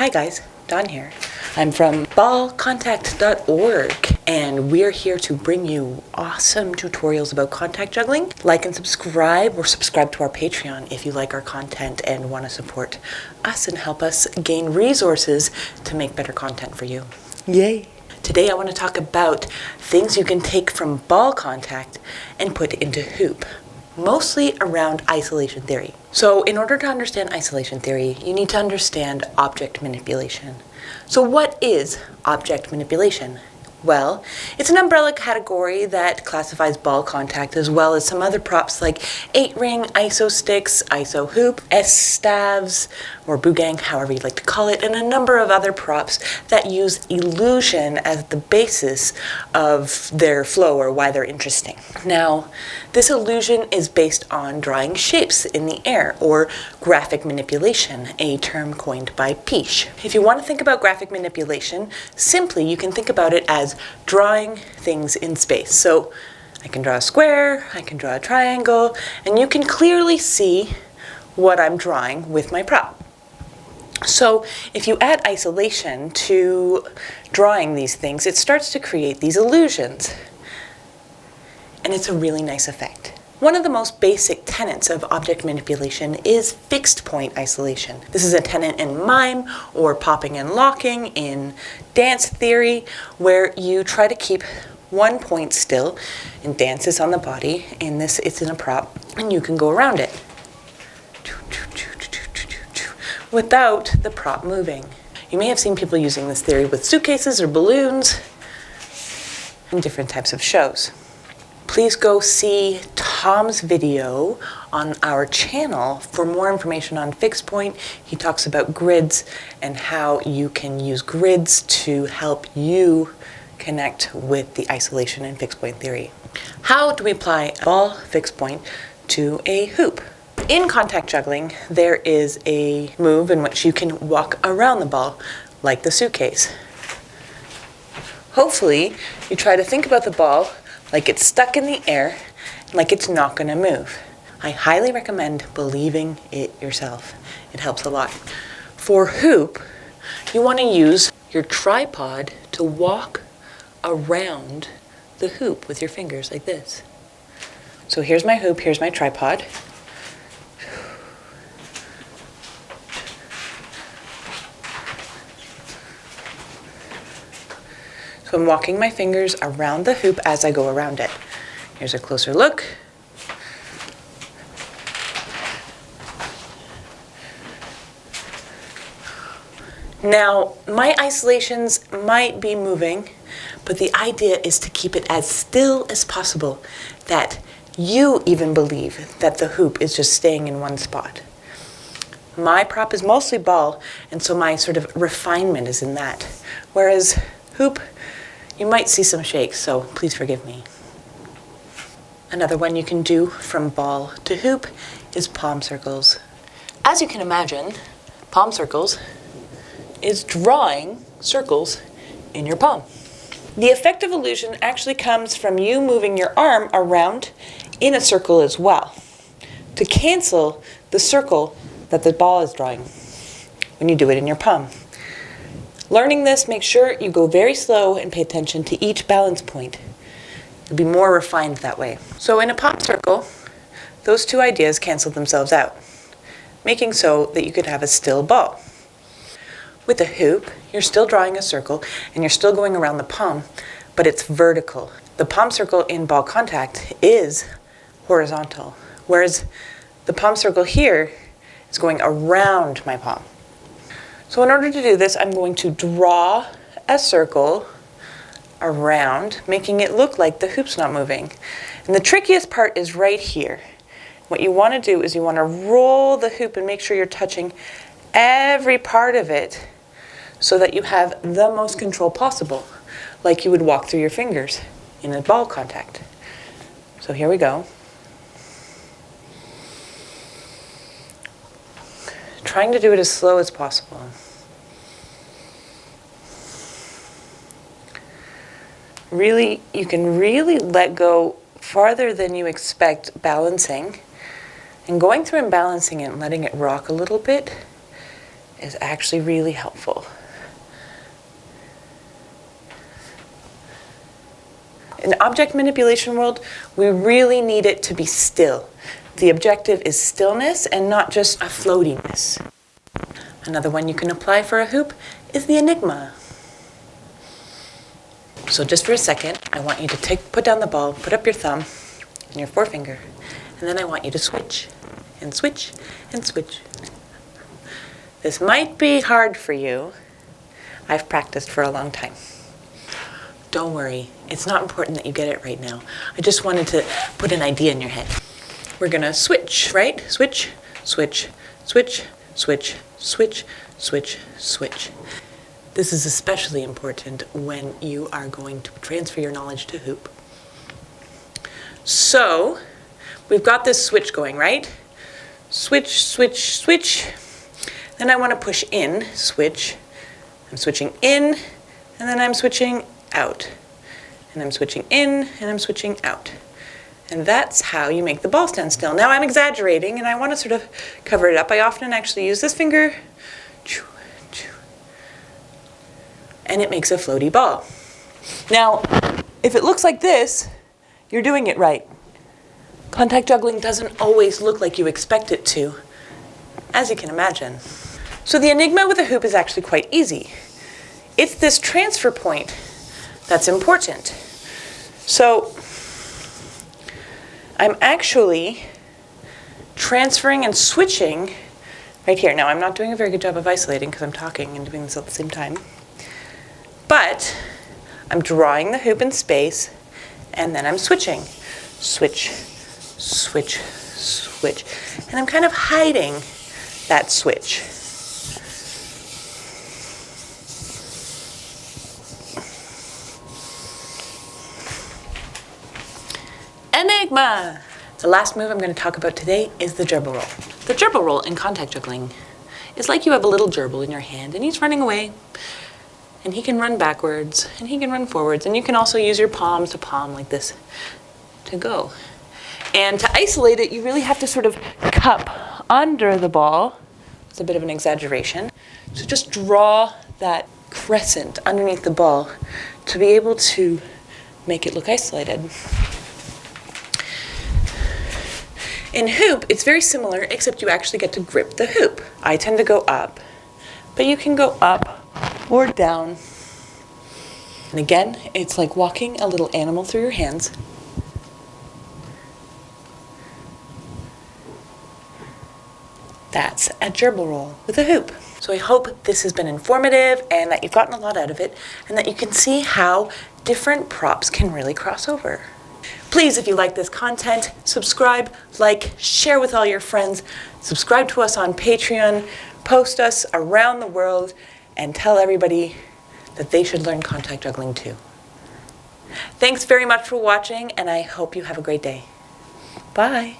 Hi guys, Dawn here. I'm from ballcontact.org and we're here to bring you awesome tutorials about contact juggling. Like and subscribe or subscribe to our Patreon if you like our content and want to support us and help us gain resources to make better content for you. Yay! Today I want to talk about things you can take from ball contact and put into hoop, mostly around isolation theory. So in order to understand isolation theory, you need to understand object manipulation. So what is object manipulation? Well, it's an umbrella category that classifies ball contact as well as some other props like 8-ring, iso sticks, iso hoop, S-staves, or boogang, however you'd like to call it, and a number of other props that use illusion as the basis of their flow or why they're interesting. Now, this illusion is based on drawing shapes in the air, or graphic manipulation, a term coined by Piche. If you want to think about graphic manipulation, simply you can think about it as drawing things in space. So I can draw a square, I can draw a triangle, and you can clearly see what I'm drawing with my prop. So if you add isolation to drawing these things, it starts to create these illusions. And it's a really nice effect. One of the most basic tenets of object manipulation is fixed point isolation. This is a tenet in mime or popping and locking in dance theory, where you try to keep one point still. In dance is on the body, in this it's in a prop, and you can go around it without the prop moving. You may have seen people using this theory with suitcases or balloons in different types of shows. Please go see Tom's video on our channel for more information on fixed point. He talks about grids and how you can use grids to help you connect with the isolation and fixed point theory. How do we apply a ball fixed point to a hoop? In contact juggling, there is a move in which you can walk around the ball, like the suitcase. Hopefully, you try to think about the ball like it's stuck in the air, like it's not going to move. I highly recommend believing it yourself. It helps a lot. For hoop, you want to use your tripod to walk around the hoop with your fingers like this. So here's my hoop, here's my tripod. So I'm walking my fingers around the hoop as I go around it. Here's a closer look. Now, my isolations might be moving, but the idea is to keep it as still as possible, that you even believe that the hoop is just staying in one spot. My prop is mostly ball, and so my sort of refinement is in that. Whereas hoop, you might see some shakes, so please forgive me. Another one you can do from ball to hoop is palm circles. As you can imagine, palm circles is drawing circles in your palm. The effect of illusion actually comes from you moving your arm around in a circle as well, to cancel the circle that the ball is drawing when you do it in your palm. Learning this, make sure you go very slow and pay attention to each balance point. You'll be more refined that way. So in a palm circle, those two ideas cancel themselves out, making so that you could have a still ball. With a hoop, you're still drawing a circle and you're still going around the palm, but it's vertical. The palm circle in ball contact is horizontal, whereas the palm circle here is going around my palm. So in order to do this, I'm going to draw a circle around, making it look like the hoop's not moving. And the trickiest part is right here. What you want to do is you want to roll the hoop and make sure you're touching every part of it so that you have the most control possible, like you would walk through your fingers in a ball contact. So here we go. Trying to do it as slow as possible. Really, you can really let go farther than you expect balancing. And going through and balancing it and letting it rock a little bit is actually really helpful. In object manipulation world, we really need it to be still. The objective is stillness and not just a floatiness. Another one you can apply for a hoop is the enigma. So just for a second, I want you to put down the ball, put up your thumb and your forefinger, and then I want you to switch and switch and switch. This might be hard for you. I've practiced for a long time. Don't worry, it's not important that you get it right now. I just wanted to put an idea in your head. We're gonna switch, right? Switch, switch, switch, switch, switch, switch, switch. This is especially important when you are going to transfer your knowledge to hoop. So, we've got this switch going, right? Switch, switch, switch. Then I want to push in, switch. I'm switching in, and then I'm switching out. And I'm switching in, and I'm switching out. And that's how you make the ball stand still. Now I'm exaggerating, and I want to sort of cover it up. I often actually use this finger, and it makes a floaty ball. Now, if it looks like this, you're doing it right. Contact juggling doesn't always look like you expect it to, as you can imagine. So the enigma with a hoop is actually quite easy. It's this transfer point that's important. So I'm actually transferring and switching right here. Now I'm not doing a very good job of isolating because I'm talking and doing this at the same time. But I'm drawing the hoop in space and then I'm switching. Switch, switch, switch. And I'm kind of hiding that switch. Enigma! The last move I'm going to talk about today is the gerbil roll. The gerbil roll in contact juggling is like you have a little gerbil in your hand and he's running away. And he can run backwards and he can run forwards. And you can also use your palms to palm like this to go. And to isolate it, you really have to sort of cup under the ball. It's a bit of an exaggeration. So just draw that crescent underneath the ball to be able to make it look isolated. In hoop, it's very similar, except you actually get to grip the hoop. I tend to go up, but you can go up or down. And again, it's like walking a little animal through your hands. That's a gerbil roll with a hoop. So I hope this has been informative and that you've gotten a lot out of it and that you can see how different props can really cross over. Please, if you like this content, subscribe, like, share with all your friends, subscribe to us on Patreon, post us around the world, and tell everybody that they should learn contact juggling too. Thanks very much for watching, and I hope you have a great day. Bye.